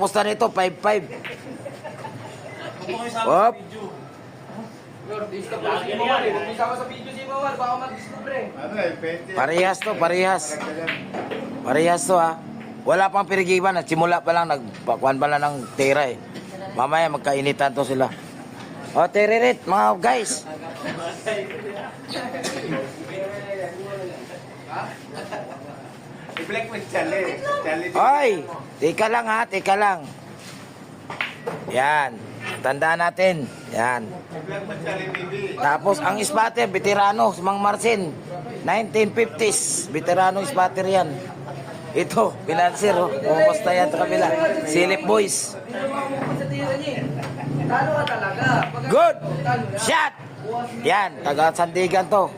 Tapos na nito, 5-5. Hop. Parehas to, parehas. Parehas to ha. Wala pang pirigiban at simula pa lang nagpakuan pa lang ng tira eh. Mamaya magkainitan to sila. O tiririt mga guys. I-black mo Charlie. Oy, tika lang ha, tika lang. Yan, tandaan natin. Yan. I-black mo Charlie baby. Tapos ang spatter, veterano, si Mang Marcin. 1950s, veterano spatter yan. Ito, financier, oh. Kumusta yan sa kabila? Silip Boys. Good! Shot! Yan, taga Sandigan to.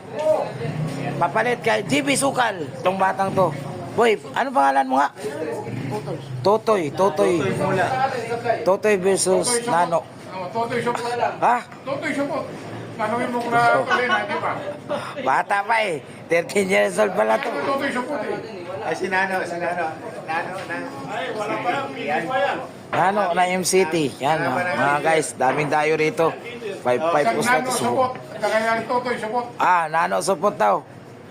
Papalit kay GB Sukal, tong batang to. Boy, ano pangalan mo nga? Totoy. Totoy. Totoy versus Nano. Totoy support. Ha? Totoy support. Tanungin mo kung na di ba? Bata pa eh. 13 years old pala to. Totoy support eh. Ay, si Nano. Nano na. Ay, wala pa yan. Hindi pa yan. Nano na MCT. Yan oh. Mga guys, daming dayo rito. 5-5 us na Nano to. support. Kaya yan Totoy support. Ah, Nano support daw.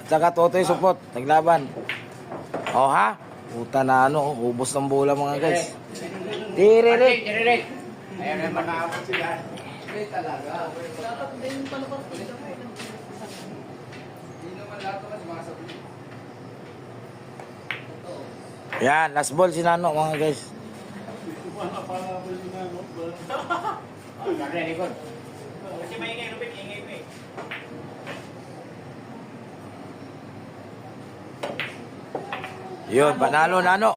Saka Totoy support. Naglaban. Oh ha? Puta na ano, ubos ng bola mga guys. Tiririt. Ayan na makaabot sila. Yan, last ball si Nano mga guys. Kasi maingay, Rupin. Ingay mo eh. Yun, panalo Nano.